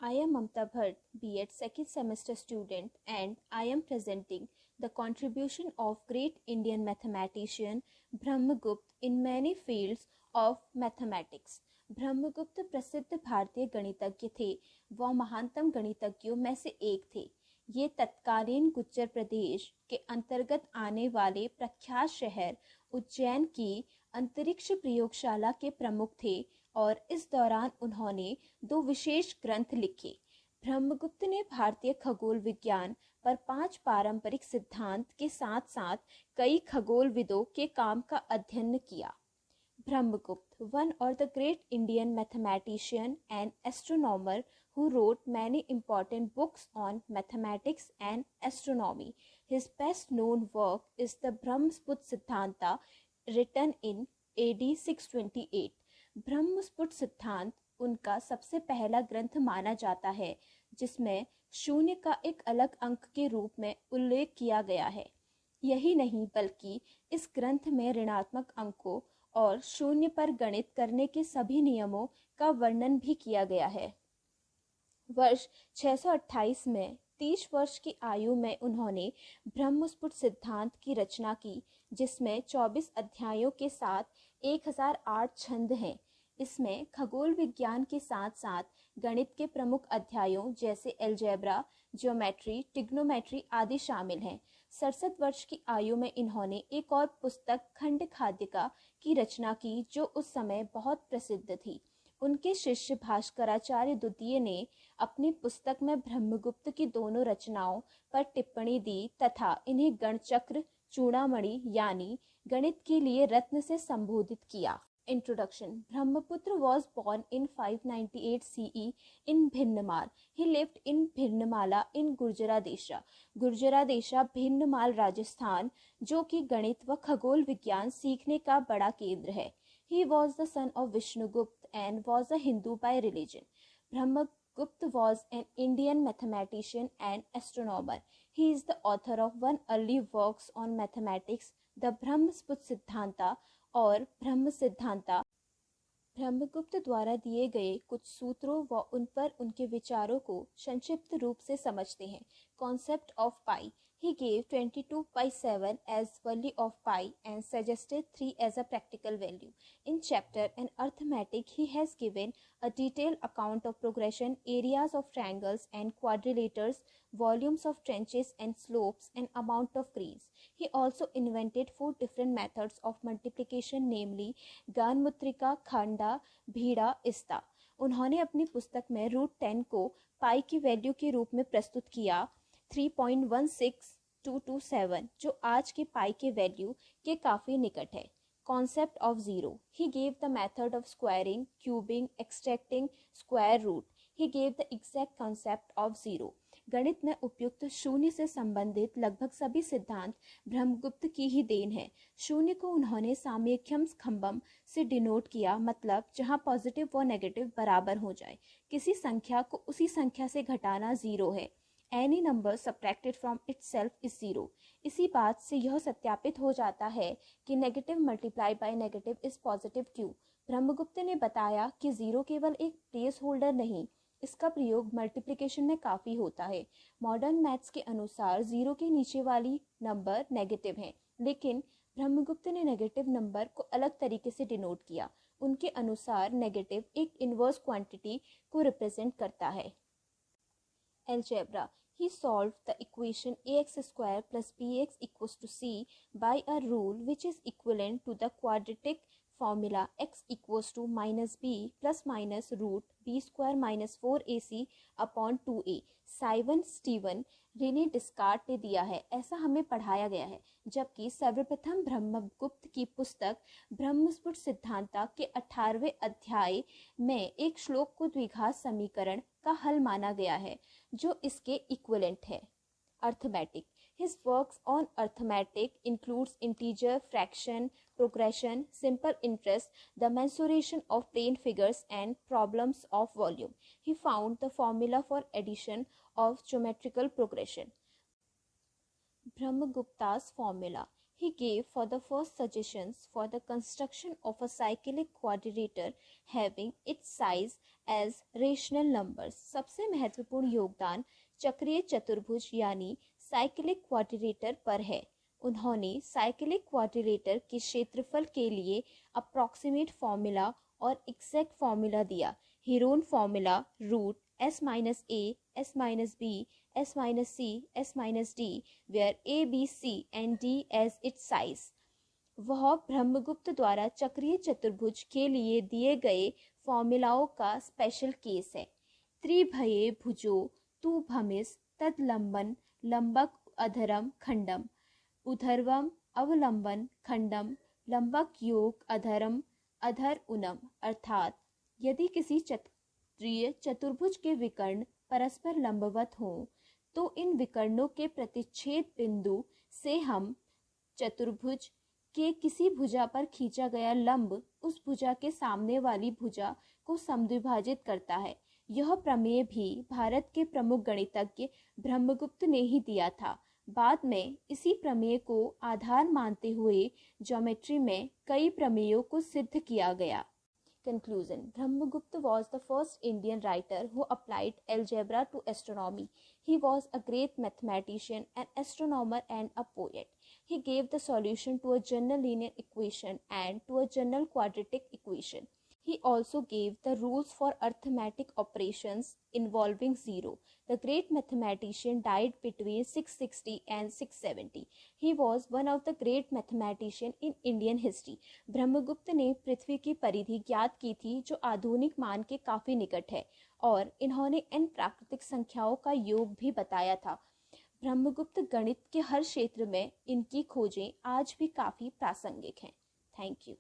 I am Mamta Bhatt, B.Ed second semester student, and I am presenting the contribution of great Indian mathematician Brahmagupta in many fields of mathematics. Brahmagupta प्रसिद्ध भारतीय गणितज्ञ थे। वह महानतम गणितज्ञों में से एक थे। ये तत्कालीन गुर्जर प्रदेश के अंतर्गत आने वाले प्रख्यात शहर उज्जैन की अंतरिक्ष प्रयोगशाला के प्रमुख थे और इस दौरान उन्होंने दो विशेष ग्रंथ लिखे। ब्रह्मगुप्त ने भारतीय खगोल विज्ञान पर 5 पारंपरिक सिद्धांत के साथ साथ कई खगोलविदों के काम का अध्ययन किया। Brahmagupta, one of the great Indian mathematician and astronomer who wrote many important books on mathematics and astronomy. His best known work is the Brahmasput Siddhanta, written in AD 628. ब्रह्मस्फुट सिद्धांत उनका सबसे पहला ग्रंथ माना जाता है जिसमें शून्य का एक अलग अंक के रूप में उल्लेख किया गया है। यही नहीं बल्कि इस ग्रंथ में ऋणात्मक अंकों और शून्य पर गणित करने के सभी नियमों का वर्णन भी किया गया है। वर्ष 628 में 30 वर्ष की आयु में उन्होंने ब्रह्मस्फुट सिद्धांत की रचना की, जिसमें 24 अध्यायों के साथ 1008 छंद हैं। इसमें खगोल विज्ञान के साथ साथ गणित के प्रमुख अध्यायों जैसे एलजेब्रा, ज्योमेट्री, ट्रिग्नोमेट्री आदि शामिल हैं। 67 वर्ष की आयु में इन्होंने एक और पुस्तक खंड खाद्यिका की रचना की जो उस समय बहुत प्रसिद्ध थी। उनके शिष्य भास्कराचार्य द्वितीय ने अपनी पुस्तक में ब्रह्मगुप्त की दोनों रचनाओं पर टिप्पणी दी तथा इन्हें गणचक्र चूड़ामणि यानी गणित के लिए रत्न से संबोधित किया। Introduction. Brahmaputra was born in 598 CE in Bhinnamala. He lived in Bhinnamala in Gurjaradesha. गुर्जरादेशा भिन्नमाल Rajasthan, जो कि गणित व खगोल विज्ञान सीखने का बड़ा केंद्र है। He was the son of Vishnugupta and was a Hindu by religion. Brahmagupta was an Indian mathematician and astronomer. He is the author of one early works on mathematics, the Brahmasput Siddhanta और ब्रह्म सिद्धांता। ब्रह्मगुप्त द्वारा दिए गए कुछ सूत्रों व उन पर उनके विचारों को संक्षिप्त रूप से समझते हैं। Concept of pi. He gave 22/7 as value of pi and suggested 3 as a practical value. In chapter An Arithmetic, he has given a detailed account of progression, areas of triangles and quadrilaters, volumes of trenches and slopes, and amount of greens. He also invented 4 different methods of multiplication, namely Ganmutrika, Khanda, Bhida, Ista. उन्होंने अपनी पुस्तक में √10 को पाई की value के रूप में प्रस्तुत किया 3.16227, जो आज के पाई के वैल्यू के काफ़ी निकट है। Concept of zero. He gave the method of squaring, cubing, extracting square root. He gave the exact concept of zero. गणित में उपयुक्त शून्य से संबंधित लगभग सभी सिद्धांत ब्रह्मगुप्त की ही देन है। शून्य को उन्होंने साम्यख्यम खंबम से डिनोट किया, मतलब जहां पॉजिटिव व नेगेटिव बराबर हो जाए। किसी संख्या को उसी संख्या से घटाना ज़ीरो है। Any number subtracted from itself is zero. इसी बात से यह सत्यापित हो जाता है कि negative multiply by negative is positive क्यों। ब्रह्मगुप्त ने बताया कि जीरो केवल एक प्लेस होल्डर नहीं, इसका प्रयोग मल्टीप्लिकेशन में काफ़ी होता है। मॉडर्न मैथ्स के अनुसार जीरो के नीचे वाली नंबर नेगेटिव है, लेकिन ब्रह्मगुप्त ने नेगेटिव नंबर को अलग तरीके से डिनोट किया। उनके अनुसार नेगेटिव एक इनवर्स क्वांटिटी को रिप्रेजेंट करता है। Algebra. He solved the equation ax square plus bx equals to c by a rule which is equivalent to the quadratic formula x equals to minus b plus minus root b square minus 4ac upon 2a. साइवन Stevin Rene Descartes ने दिया है, ऐसा हमें पढ़ाया गया है। जबकि सर्वप्रथम ब्रह्मगुप्त की पुस्तक ब्रह्मस्फुट सिद्धांता के 18वें अध्याय में एक श्लोक को द्विघात समीकरण का हल माना गया है जो इसके इक्विवेलेंट है। Arithmetic. His works on arithmetic includes integer, fraction, progression, simple interest, the mensuration of plane figures, and problems of volume. He found the formula for addition of geometrical progression. Brahmagupta's formula. He gave for the first suggestions for the construction of a cyclic quadrilateral having its size as rational numbers. सबसे महत्वपूर्ण योगदान चक्रीय चतुर्भुज यानी cyclic quadrilateral पर है। उन्होंने cyclic quadrilateral के क्षेत्रफल के लिए अप्रॉक्सीमेट फॉर्मूला और एग्जैक्ट फॉर्मूला दिया। Heron formula root s minus a, s minus b, s minus c, s minus d, where a, b, c and d as its size. वह ब्रह्मगुप्त द्वारा चक्रीय चतुर्भुज के लिए दिए गए फॉर्मूलाओं का स्पेशल केस है। त्रिभये भुजो तु भमिस तद लंबन लंबक अधरम खंडम उधर्वम अवलंबन खंडम लंबक योग अधरम अधर उनम, अर्थात यदि किसी चतुर्भुज के विकर्ण परस्पर लंबवत हों तो इन विकर्णों के प्रतिच्छेद बिंदु से हम चतुर्भुज के किसी भुजा पर खींचा गया लंब उस भुजा के सामने वाली भुजा को समद्विभाजित करता है। यह प्रमेय भी भारत के प्रमुख गणितज्ञ ब्रह्मगुप्त ने ही दिया था। बाद में इसी प्रमेय को आधार मानते हुए ज्योमेट्री में कई प्रमेयों को सिद्ध किया गया। Conclusion. Brahmagupta was the first Indian writer who applied algebra to astronomy. He was a great mathematician, an astronomer and a poet. He gave the solution to a general linear equation and to a general quadratic equation. He also gave the rules for arithmetic operations involving zero. The great mathematician died between 660 and 670. He was one of the great mathematicians in Indian history. Brahmagupta ने पृथ्वी की परिधि ज्ञात की थी जो आधुनिक मान के काफ़ी निकट है और इन्होंने n प्राकृतिक संख्याओं का योग भी बताया था। ब्रह्मगुप्त गणित के हर क्षेत्र में इनकी खोजें आज भी काफ़ी प्रासंगिक हैं। Thank you.